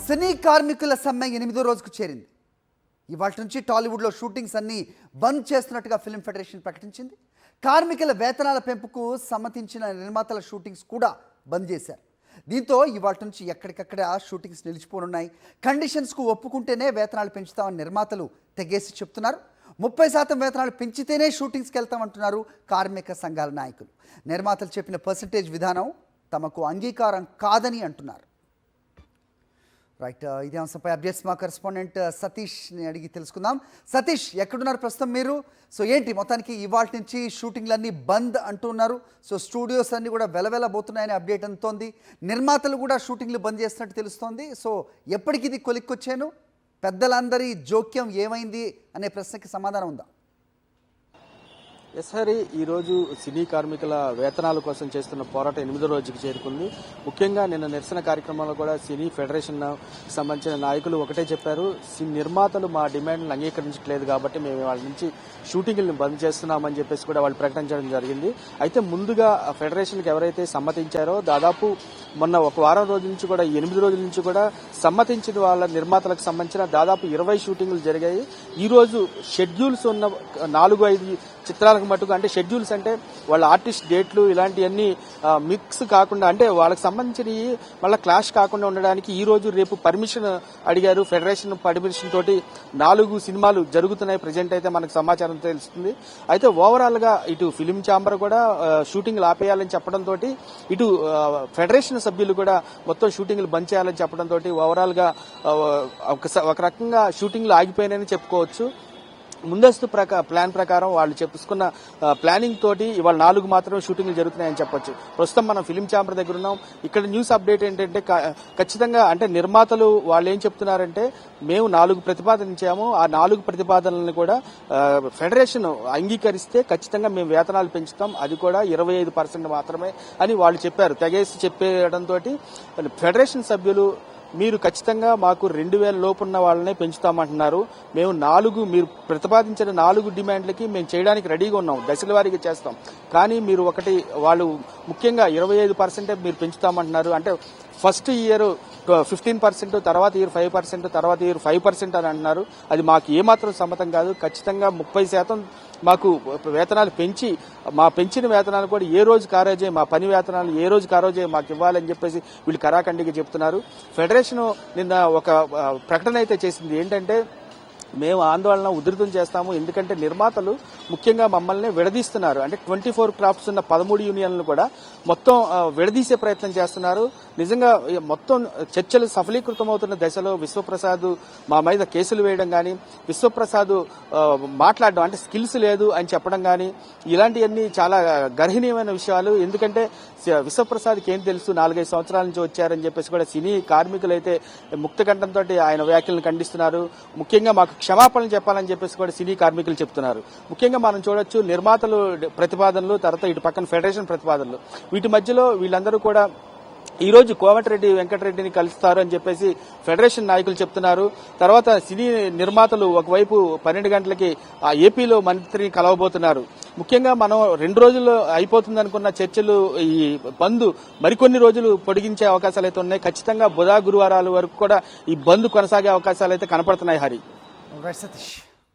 సినీ కార్మికుల సమ్మె 8వ రోజుకు చేరింది. ఇవాళ నుంచి టాలీవుడ్లో షూటింగ్స్ అన్నీ బంద్ చేస్తున్నట్టుగా ఫిల్మ్ ఫెడరేషన్ ప్రకటించింది. కార్మికుల వేతనాల పెంపుకు సమ్మతించిన నిర్మాతల షూటింగ్స్ కూడా బంద్ చేశారు. దీంతో ఇవాళ నుంచి ఎక్కడికక్కడ షూటింగ్స్ నిలిచిపోనున్నాయి. కండిషన్స్కు ఒప్పుకుంటేనే వేతనాలు పెంచుతామని నిర్మాతలు తెగేసి చెప్తున్నారు. 30% వేతనాలు పెంచితేనే షూటింగ్స్కి వెళ్తామంటున్నారు కార్మిక సంఘాల నాయకులు. నిర్మాతలు చెప్పిన పర్సంటేజ్ విధానం తమకు అంగీకారం కాదని అంటున్నారు. రైట్, ఇదే అంశంపై అప్డేట్స్ మా కరెస్పాండెంట్ సతీష్ని అడిగి తెలుసుకుందాం. సతీష్, ఎక్కడున్నారు ప్రస్తుతం మీరు? సో ఏంటి మొత్తానికి ఇవాళ నుంచి షూటింగ్లన్నీ బంద్ అంటున్నారు. సో స్టూడియోస్ అన్నీ కూడా వెలవెలబోతున్నాయని అప్డేట్ అందుతోంది. నిర్మాతలు కూడా షూటింగ్లు బంద్ చేస్తున్నట్టు తెలుస్తోంది. సో ఎప్పటికి ఇది కొలిక్కొచ్చాను? పెద్దలందరి జోక్యం ఏమైంది అనే ప్రశ్నకి సమాధానం ఉందా? ఎస్ హరి, ఈరోజు సినీ కార్మికుల వేతనాల కోసం చేస్తున్న పోరాటం 8వ రోజుకి చేరుకుంది. ముఖ్యంగా నిన్న నిరసన కార్యక్రమంలో కూడా సినీ ఫెడరేషన్ సంబంధించిన నాయకులు ఒకటే చెప్పారు, నిర్మాతలు మా డిమాండ్లను అంగీకరించట్లేదు కాబట్టి మేము వాళ్ళ నుంచి షూటింగ్లను బంద్ చేస్తున్నామని చెప్పేసి కూడా వాళ్ళు ప్రకటించడం జరిగింది. అయితే ముందుగా ఫెడరేషన్కి ఎవరైతే సమ్మతించారో దాదాపు మొన్న ఒక వారం రోజుల నుంచి కూడా 8 రోజుల నుంచి కూడా సమ్మతించిన వాళ్ళ నిర్మాతలకు సంబంధించిన దాదాపు 20 షూటింగ్లు జరిగాయి. ఈ రోజు షెడ్యూల్స్ ఉన్న 4-5 చిత్రాలకు మటుకు, అంటే షెడ్యూల్స్ అంటే వాళ్ళ ఆర్టిస్ట్ డేట్లు ఇలాంటివన్నీ మిక్స్ కాకుండా, అంటే వాళ్ళకి సంబంధించినవి మళ్ళీ క్లాష్ కాకుండా ఉండడానికి ఈ రోజు రేపు పర్మిషన్ అడిగారు. ఫెడరేషన్ పర్మిషన్ తోటి 4 సినిమాలు జరుగుతున్నాయి ప్రజెంట్ అయితే మనకు సమాచారం తెలుస్తుంది. అయితే ఓవరాల్ గా ఇటు ఫిలిం ఛాంబర్ కూడా షూటింగ్లు ఆపేయాలని చెప్పడంతో, ఇటు ఫెడరేషన్ సభ్యులు కూడా మొత్తం షూటింగ్లు బంద్ చేయాలని చెప్పడంతో ఓవరాల్ గా ఒక రకంగా షూటింగ్లు ఆగిపోయినాయని చెప్పుకోవచ్చు. ముందస్తు ప్లాన్ ప్రకారం వాళ్ళు చెప్పుకున్న ప్లానింగ్ తోటి ఇవాళ 4 మాత్రమే షూటింగ్లు జరుగుతున్నాయని చెప్పొచ్చు. ప్రస్తుతం మనం ఫిలిం ఛాంబర్ దగ్గర ఉన్నాం. ఇక్కడ న్యూస్ అప్డేట్ ఏంటంటే ఖచ్చితంగా అంటే నిర్మాతలు వాళ్ళు ఏం చెప్తున్నారంటే, మేము 4 ప్రతిపాదనించాము, ఆ 4 ప్రతిపాదనలను కూడా ఫెడరేషన్ అంగీకరిస్తే ఖచ్చితంగా మేము వేతనాలు పెంచుతాం, అది కూడా 25% మాత్రమే అని వాళ్ళు చెప్పారు. తెగేసి చెప్పేయడంతో ఫెడరేషన్ సభ్యులు మీరు ఖచ్చితంగా మాకు 2000 లోపున్న వాళ్ళనే పెంచుతామంటున్నారు. మేము మీరు ప్రతిపాదించిన 4 డిమాండ్లకి మేము చేయడానికి రెడీగా ఉన్నాం, దశల వారీగా చేస్తాం. కానీ మీరు వాళ్ళు ముఖ్యంగా 25% మీరు పెంచుతామంటున్నారు. అంటే ఫస్ట్ ఇయర్ 15%, తర్వాత ఇయర్ 5%, తర్వాత ఇయర్ 5% అని అంటున్నారు. అది మాకు ఏమాత్రం సమ్మతం కాదు. ఖచ్చితంగా 30% మాకు వేతనాలు పెంచి, మా పెంచిన వేతనాలు కూడా ఏ రోజు కారోజే, మా పని వేతనాలు ఏ రోజు కారోజే మాకు ఇవ్వాలని చెప్పేసి వీళ్ళు కరాఖండిగా చెప్తున్నారు. ఫెడరేషన్ నిన్న ఒక ప్రకటన అయితే చేసింది, ఏంటంటే మేము ఆందోళన ఉధృతం చేస్తాము, ఎందుకంటే నిర్మాతలు ముఖ్యంగా మమ్మల్ని విడదీస్తున్నారు. అంటే 24 క్రాఫ్ట్స్ ఉన్న 13 యూనియన్లు కూడా మొత్తం విడదీసే ప్రయత్నం చేస్తున్నారు. నిజంగా మొత్తం చర్చలు సఫలీకృతమవుతున్న దశలో విశ్వప్రసాద్ మా మీద కేసులు వేయడం కానీ, విశ్వప్రసాద్ మాట్లాడడం అంటే స్కిల్స్ లేదు అని చెప్పడం కానీ, ఇలాంటివన్నీ చాలా గర్హనీయమైన విషయాలు. ఎందుకంటే విశ్వప్రసాద్కి ఏం తెలుసు, 4-5 సంవత్సరాల నుంచి వచ్చారని చెప్పేసి కూడా సినీ కార్మికులైతే ముక్తకంఠంతో ఆయన వ్యాఖ్యలను ఖండిస్తున్నారు. ముఖ్యంగా మాకు క్షమాపణలు చెప్పాలని చెప్పేసి కూడా సినీ కార్మికులు చెప్తున్నారు. ముఖ్యంగా మనం చూడొచ్చు నిర్మాతలు ప్రతిపాదనలు, తర్వాత ఇటు పక్కన ఫెడరేషన్ ప్రతిపాదనలు, వీటి మధ్యలో వీళ్ళందరూ కూడా ఈ రోజు కోమటిరెడ్డి వెంకటరెడ్డిని కలుస్తారు అని చెప్పేసి ఫెడరేషన్ నాయకులు చెప్తున్నారు. తర్వాత సినీ నిర్మాతలు ఒకవైపు 12 గంటలకి ఆ ఏపీలో మంత్రిని కలవబోతున్నారు. ముఖ్యంగా మనం 2 రోజుల్లో అయిపోతుంది అనుకున్న చర్చలు ఈ బంద్ మరికొన్ని రోజులు పొడిగించే అవకాశాలు అయితే ఉన్నాయి. ఖచ్చితంగా బుధ గురువారాల వరకు కూడా ఈ బంద్ కొనసాగే అవకాశాలు అయితే కనపడుతున్నాయి. హరి, సతీష్.